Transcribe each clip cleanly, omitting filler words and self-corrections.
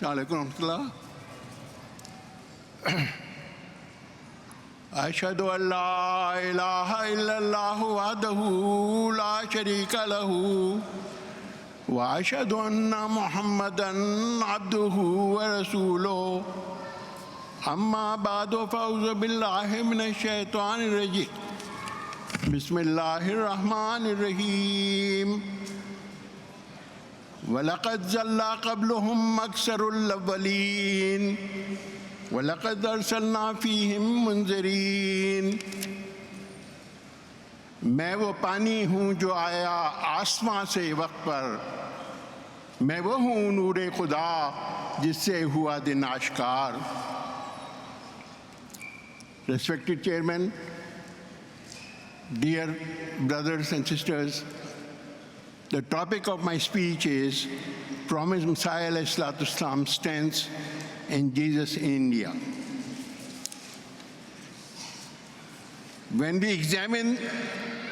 Assalamualaikum warahmatullah. أشهد أن لا إله إلا الله وحده لا شريك له وأشهد أن محمدًا عبده ورسوله أما بعد فأعوذ بالله من الشيطان الرجيم بسم الله الرحمن الرحيم ولقد ضل قبلهم أكثر الأولين وَلَقَدْ أَرْسَلْنَا فِيهِمْ مُنذِرِينَ मैं वो पानी हूँ जो आया आसमां से वक्त पर मैं वो हूँ नूरे खुदा जिससे हुआ दिन आश्कार Respected Chairman, dear brothers and sisters, the topic of my speech is Promised Messiah ﷺ stands in Jesus in India. When we examine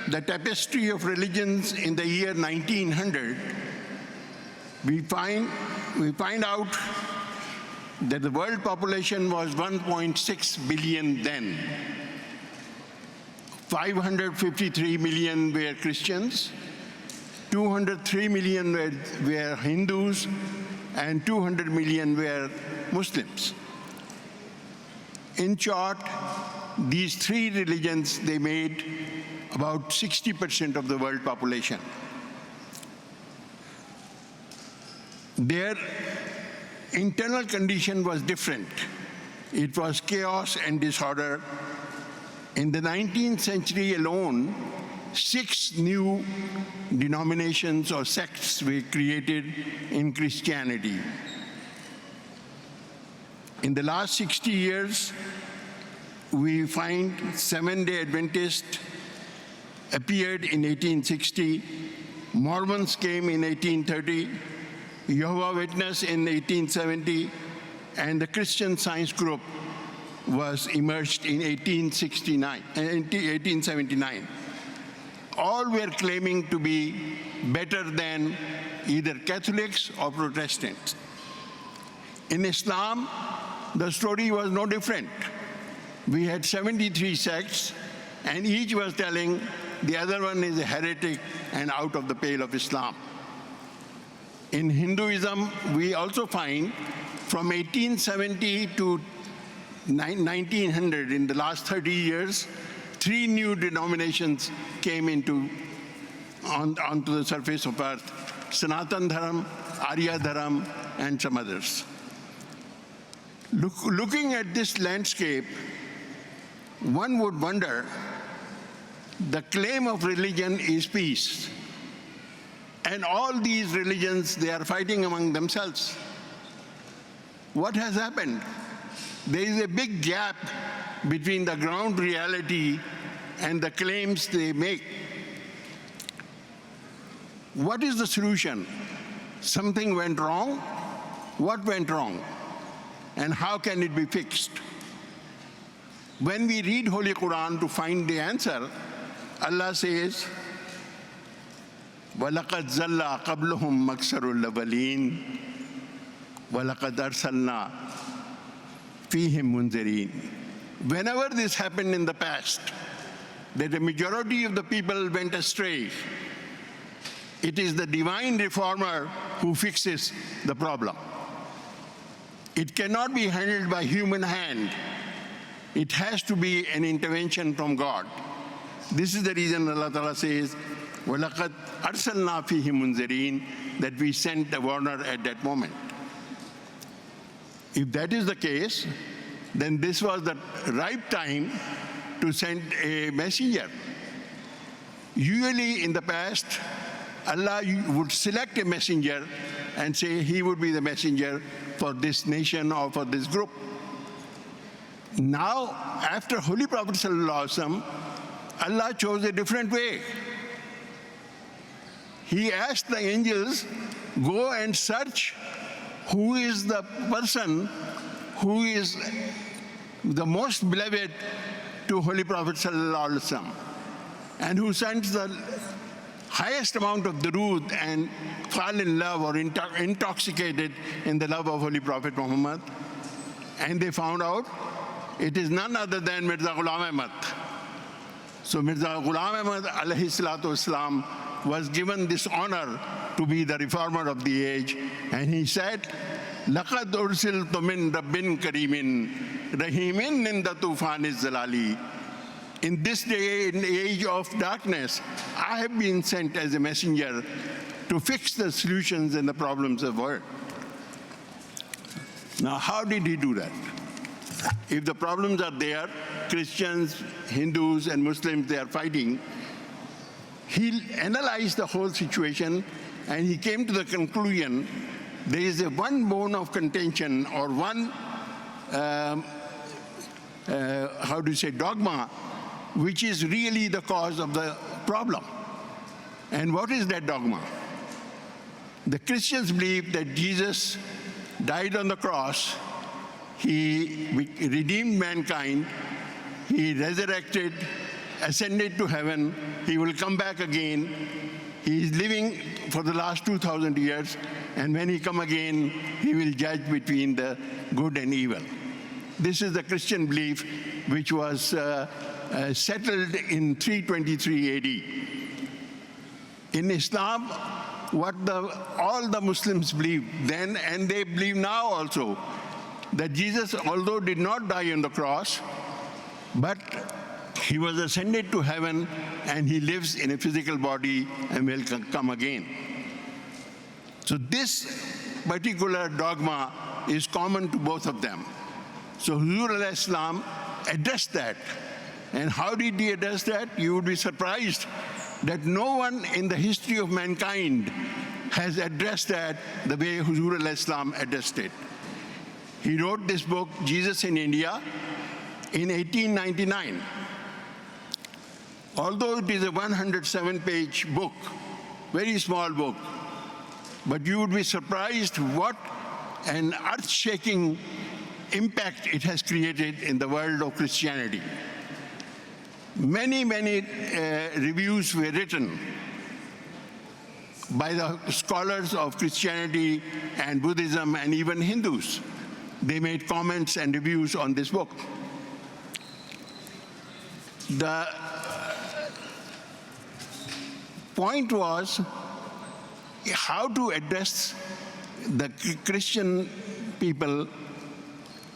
the tapestry of religions in the year 1900, we find out that the world population was 1.6 billion then. 553 million were Christians, 203 million were Hindus, and 200 million were Muslims. In short, these three religions, they made about 60% of the world population. Their internal condition was different. It was chaos and disorder. In the 19th century alone, 6 new denominations or sects were created in Christianity. In the last 60 years, we find Seventh-day Adventists appeared in 1860, Mormons came in 1830, Jehovah's Witness in 1870, and the Christian Science Group was emerged in 1879. All were claiming to be better than either Catholics or Protestants. In Islam, the story was no different. We had 73 sects, and each was telling the other one is a heretic and out of the pale of Islam. In Hinduism, we also find from 1870 to 1900, in the last 30 years, 3 new denominations came onto the surface of earth: Sanatan Dharam, Arya Dharam, and some others. Looking at this landscape, one would wonder, the claim of religion is peace. And all these religions, they are fighting among themselves. What has happened? There is a big gap between the ground reality and the claims they make. What is the solution? Something went wrong? What went wrong? And how can it be fixed? When we read Holy Quran to find the answer, Allah says, وَلَقَدْ زَلَّ قَبْلُهُمْ مَكْسَرُ الْأَوَّلِينَ وَلَقَدْ أَرْسَلْنَا فِيهِمْ مُنذِرِينَ. Whenever this happened in the past, that a majority of the people went astray, it is the divine reformer who fixes the problem. It cannot be handled by human hand. It has to be an intervention from God. This is the reason Allah Ta'ala says, وَلَقَدْ أَرْسَلْنَا فِيهِمْ مُنذِرِينَ, that we sent a warner at that moment. If that is the case, then this was the right time to send a messenger. Usually in the past, Allah would select a messenger and say he would be the messenger for this nation or for this group. Now, after Holy Prophet ﷺ, Allah chose a different way. He asked the angels, go and search who is the person who is the most beloved to Holy Prophet ﷺ, and who sends the highest amount of durood and fall in love or intoxicated in the love of Holy Prophet Muhammad. And they found out it is none other than Mirza Ghulam Ahmad. So Mirza Ghulam Ahmad alayhi salatu wasalam was given this honor to be the reformer of the age. And he said, لَقَدْ أُرْسِلْتُ مِنْ رَبٍّ كَرِيمٍ رَحِيمٍ نِنْدَ طُوفَانِ الزَّلَالِ. In this day, in the age of darkness, I have been sent as a messenger to fix the solutions and the problems of the world. Now, how did he do that? If the problems are there, Christians, Hindus, and Muslims, they are fighting, he analyzed the whole situation and he came to the conclusion there is a one bone of contention or one, dogma, which is really the cause of the problem. And what is that dogma? The Christians believe that Jesus died on the cross, he redeemed mankind, he resurrected, ascended to heaven, he will come back again, he is living for the last 2,000 years, and when he come again, he will judge between the good and evil. This is the Christian belief which was settled in 323 AD. In Islam, what all the Muslims believe then, and they believe now also, that Jesus, although did not die on the cross, but he was ascended to heaven and he lives in a physical body and will come again. So this particular dogma is common to both of them. So Huzur alayhi salam addressed that. And how did he address that? You would be surprised that no one in the history of mankind has addressed that the way Huzur alayhi salam addressed it. He wrote this book, Jesus in India, in 1899. Although it is a 107-page book, very small book, but you would be surprised what an earth-shaking impact it has created in the world of Christianity. Many reviews were written by the scholars of Christianity and Buddhism and even Hindus. They made comments and reviews on this book. The point was how to address the Christian people.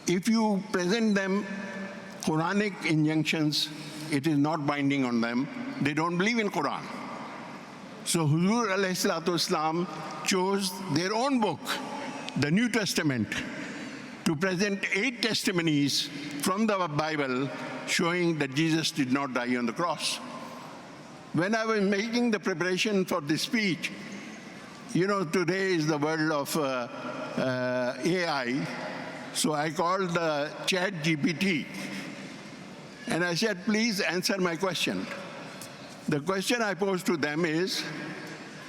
If you present them Quranic injunctions, it is not binding on them. They don't believe in Quran. So Huzur alayhi salatu wasalam chose their own book, the New Testament, to present 8 testimonies from the Bible showing that Jesus did not die on the cross. When I was making the preparation for this speech, you know, today is the world of AI, so I called the chat GPT. And I said, please answer my question. The question I posed to them is,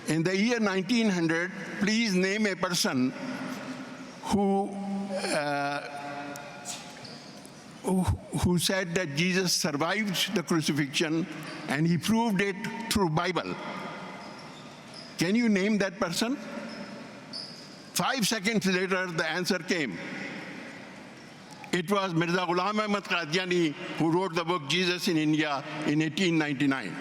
in the year 1900, please name a person who said that Jesus survived the crucifixion and he proved it through Bible. Can you name that person? 5 seconds later, the answer came. It was Mirza Ghulam Ahmad Qadiani who wrote the book Jesus in India in 1899.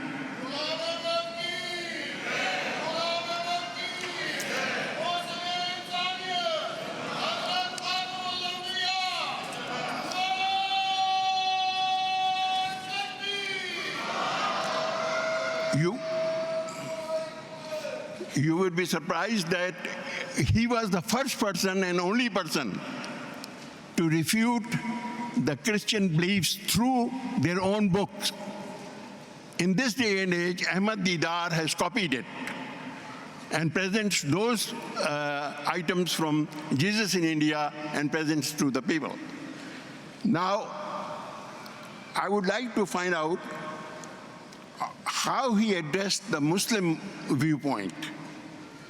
You would be surprised that he was the first person and only person to refute the Christian beliefs through their own books. In this day and age, Ahmad Didar has copied it and presents those items from Jesus in India and presents to the people. Now, I would like to find out how he addressed the Muslim viewpoint.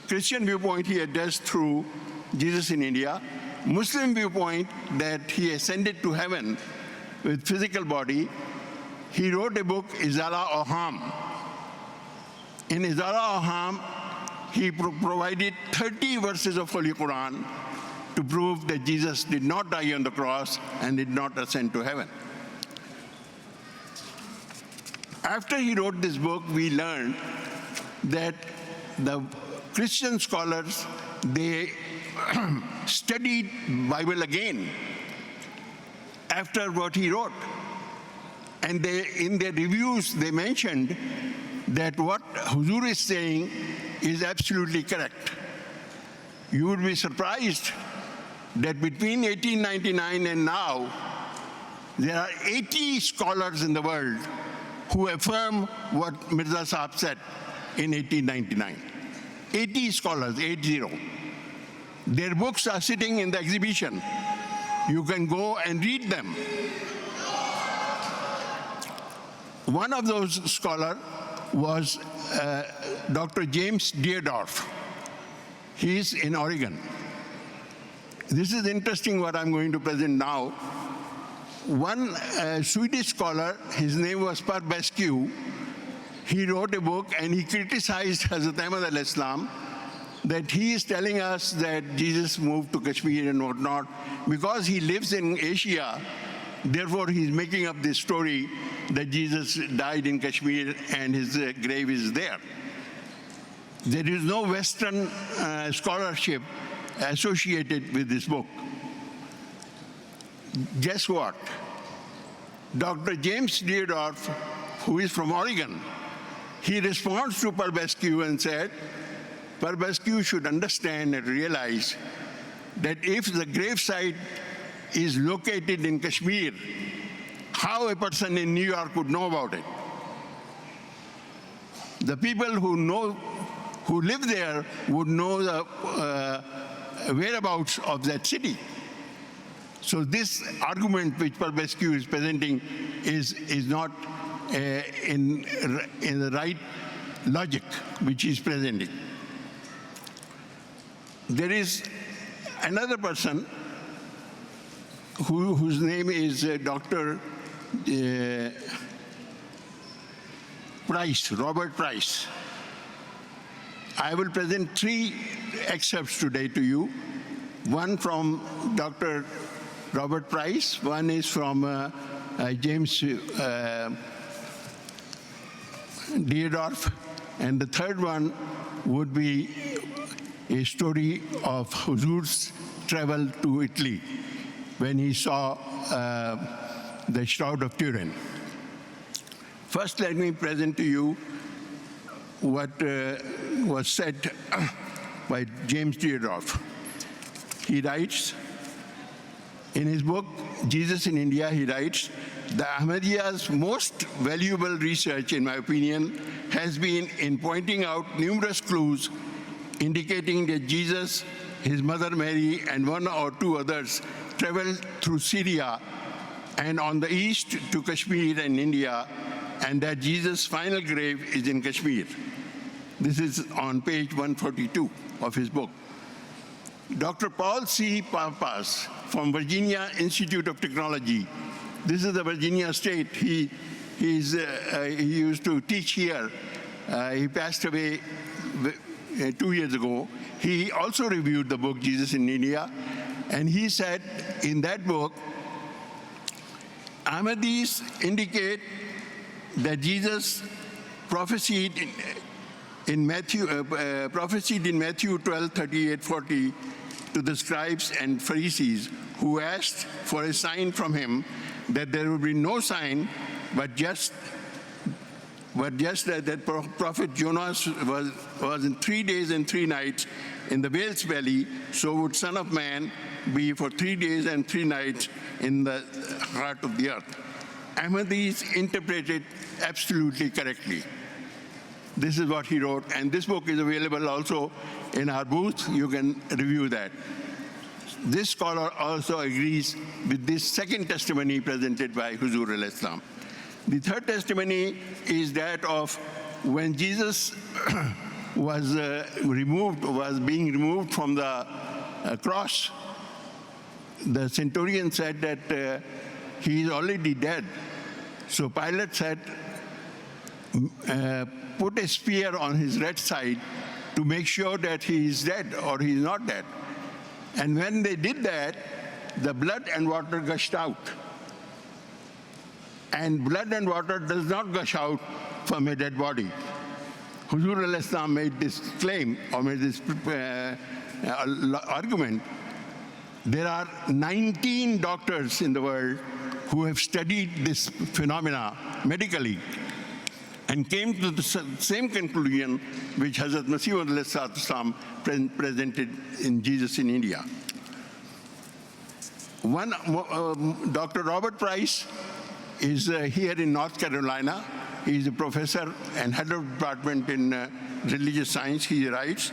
Christian viewpoint he addressed through Jesus in India. Muslim viewpoint that he ascended to heaven with physical body. He wrote a book, Izala Oham. In Izara Aham, he provided 30 verses of Holy Quran to prove that Jesus did not die on the cross and did not ascend to heaven. After he wrote this book, we learned that the Christian scholars, they studied Bible again after what he wrote. And they, in their reviews, they mentioned that what Huzur is saying is absolutely correct. You would be surprised that between 1899 and now, there are 80 scholars in the world who affirm what Mirza Sahib said in 1899. 80 scholars, 80. Their books are sitting in the exhibition. You can go and read them. One of those scholars was Dr. James Deardorff. He is in Oregon. This is interesting what I'm going to present now. One Swedish scholar, his name was Per Beskew, he wrote a book and he criticized Hazrat Ahmad al-Islam that he is telling us that Jesus moved to Kashmir and whatnot. Because he lives in Asia, therefore he's making up this story that Jesus died in Kashmir and his grave is there. There is no Western scholarship associated with this book. Guess what? Dr. James Deardorff, who is from Oregon, he responds to Per Beskew and said, Per Beskew should understand and realize that if the gravesite is located in Kashmir, how a person in New York would know about it? The people who live there would know the whereabouts of that city. So this argument which Per Beskew is presenting is not in the right logic which he is presenting. There is another person whose name is Dr. Price, Robert Price. I will present 3 excerpts today to you. One from Dr. Robert Price, one is from James Deardorff, and the third one would be a story of Huzur's travel to Italy when he saw the Shroud of Turin. First, let me present to you what was said by James Deardorff. He writes, in his book, Jesus in India, he writes, the Ahmadiyya's most valuable research, in my opinion, has been in pointing out numerous clues indicating that Jesus, his mother Mary, and 1 or 2 others traveled through Syria and on the east to Kashmir and India, and that Jesus' final grave is in Kashmir. This is on page 142 of his book. Dr. Paul C. Pappas from Virginia Institute of Technology. This is the Virginia state. He used to teach here. He passed away 2 years ago. He also reviewed the book Jesus in India, and he said in that book, Ahmadis indicate that Jesus prophesied in Matthew 12:38-40 to the scribes and Pharisees who asked for a sign from him, that there would be no sign but just that prophet Jonas was in 3 days and 3 nights in the whale's belly, so would Son of Man be for 3 days and 3 nights in the heart of the earth. Ahmadis interpreted absolutely correctly. This is what he wrote, and this book is available also in our booth. You can review that. This scholar also agrees with this second testimony presented by Huzur al-Islam. The third testimony is that of when Jesus was being removed from the cross. The centurion said that he is already dead. So Pilate said, put a spear on his right side to make sure that he is dead or he is not dead. And when they did that, the blood and water gushed out. And blood and water does not gush out from a dead body. Huzur al-Islam made this claim, or made this argument. There are 19 doctors in the world who have studied this phenomena medically and came to the same conclusion which Hazrat Masih al-Islam presented in Jesus in India. One, Dr. Robert Price is here in North Carolina. He is a professor and head of department in religious science. He writes,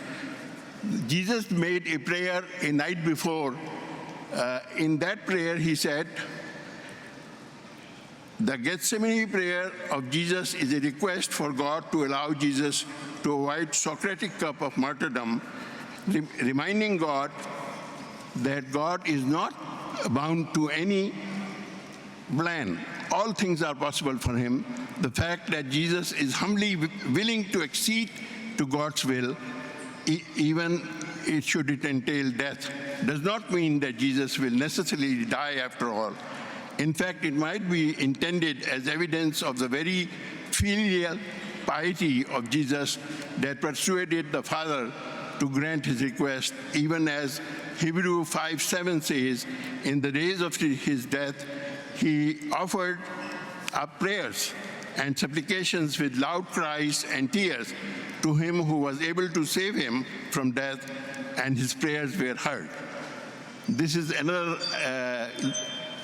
Jesus made a prayer a night before. In that prayer, he said, the Gethsemane prayer of Jesus is a request for God to allow Jesus to avoid Socratic cup of martyrdom, reminding God that God is not bound to any plan. All things are possible for him. The fact that Jesus is humbly willing to accede to God's will, even should it entail death, does not mean that Jesus will necessarily die after all. In fact, it might be intended as evidence of the very filial piety of Jesus that persuaded the Father to grant his request, even as Hebrew 5:7 says, in the days of his death, he offered up prayers and supplications with loud cries and tears to him who was able to save him from death, and his prayers were heard. This is another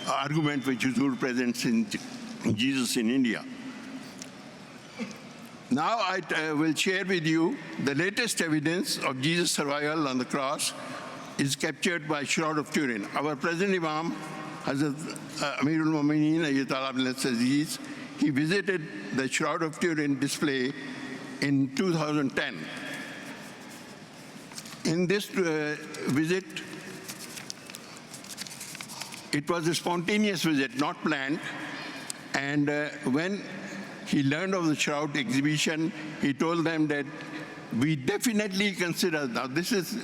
argument which Huzur presents in Jesus in India. Now I will share with you the latest evidence of Jesus' survival on the cross is captured by Shroud of Turin. Our present Imam, Hazrat Amirul Mu'mineen Ayyatullah bin Aziz, he visited the Shroud of Turin display in 2010. In this visit, it was a spontaneous visit, not planned, and when he learned of the Shroud exhibition, he told them that we definitely consider, now this is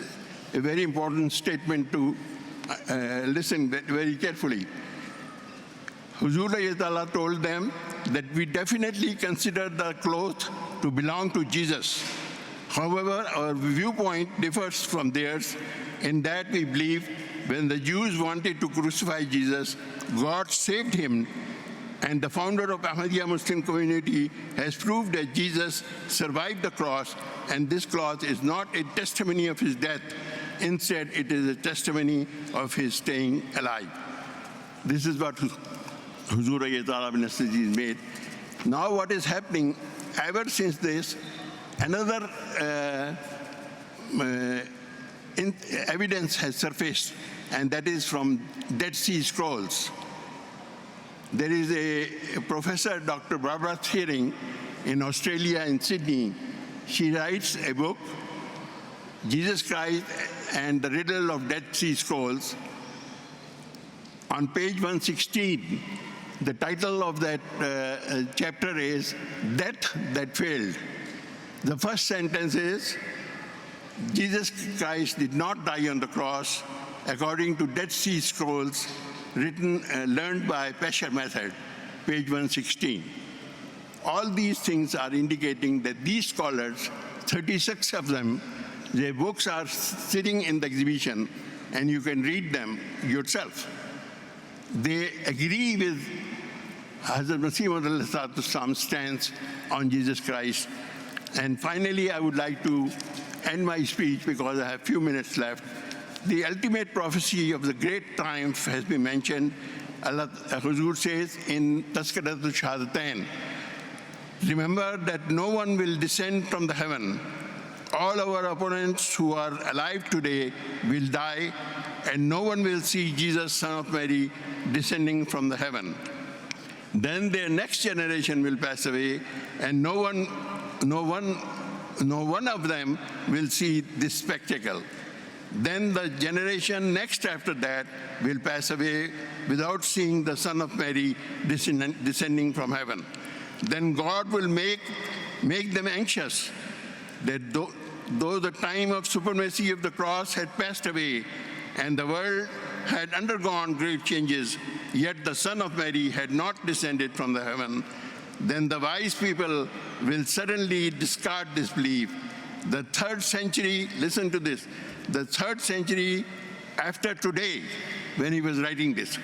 a very important statement to listen very carefully. Huzur Ayyatullah told them that we definitely consider the cloth to belong to Jesus. However, our viewpoint differs from theirs in that we believe when the Jews wanted to crucify Jesus, God saved him, and the founder of Ahmadiyya Muslim community has proved that Jesus survived the cross, and this cloth is not a testimony of his death. Instead, it is a testimony of his staying alive. This is what Huzur Ayyatullah bin Aziz made. Now what is happening, ever since this, another evidence has surfaced, and that is from Dead Sea Scrolls. There is a professor, Dr. Barbara Thiering, in Australia, in Sydney. She writes a book, Jesus Christ and the Riddle of Dead Sea Scrolls. On page 116, the title of that chapter is Death That Failed. The first sentence is, Jesus Christ did not die on the cross according to Dead Sea Scrolls learned by Pesher method, page 116. All these things are indicating that these scholars, 36 of them, their books are sitting in the exhibition, and you can read them yourself. They agree with Hazrat Masih stance on Jesus Christ. And finally, I would like to end my speech because I have a few minutes left. The ultimate prophecy of the great triumph has been mentioned. Allah Huzur says in Tazkiratul Shahadatain, remember that no one will descend from the heaven. All our opponents who are alive today will die, and no one will see Jesus, son of Mary, descending from the heaven. Then their next generation will pass away, and no one of them will see this spectacle. Then the generation next after that will pass away without seeing the Son of Mary descending from heaven. then God will make them anxious that though the time of supremacy of the cross had passed away and the world had undergone great changes, yet the Son of Mary had not descended from the heaven, then the wise people will suddenly discard this belief. The 3rd century, listen to this, the 3rd century after today, when he was writing this,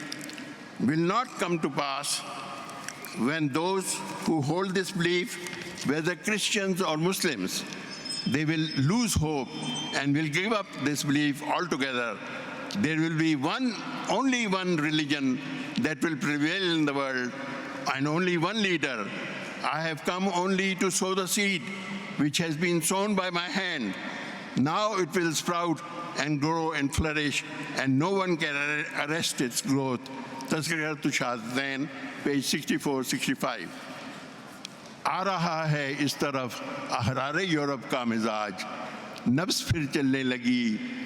will not come to pass when those who hold this belief, whether Christians or Muslims, they will lose hope and will give up this belief altogether. There will be only one religion that will prevail in the world, and only one leader. I have come only to sow the seed which has been sown by my hand. Now it will sprout and grow and flourish, and no one can arrest its growth. Tazkiratul Shahadain, page 64-65. आ रहा है इस तरफ अहरारे Europe का मिजाज, नफ्स फिर चलने लगी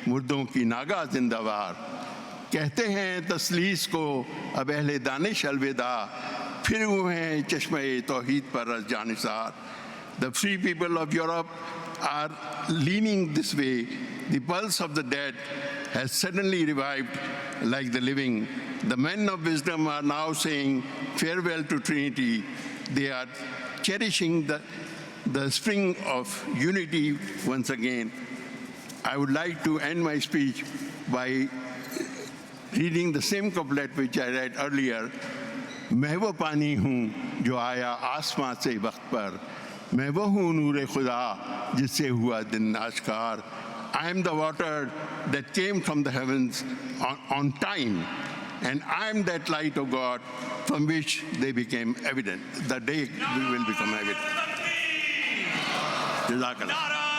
मुर्दों की नागा जिंदाबार। कहते हैं तसलीस को अब अहले दानिश अलविदा, फिर हुए हैं चश्मे तौहीद पर रस Jannisar. The free people of Europe are leaning this way. The pulse of the dead has suddenly revived like the living. The men of wisdom are now saying farewell to Trinity. They are cherishing the spring of unity once again. I would like to end my speech by reading the same couplet which I read earlier. मैं वो पानी हूँ जो आया आसमां से वक्त पर, मैं वो हूँ नूर खुदा जिससे हुआ दिन आश्कार. I am the water that came from the heavens on time, and I am that light of God from which they became evident. The day will become evident. Jazakallah.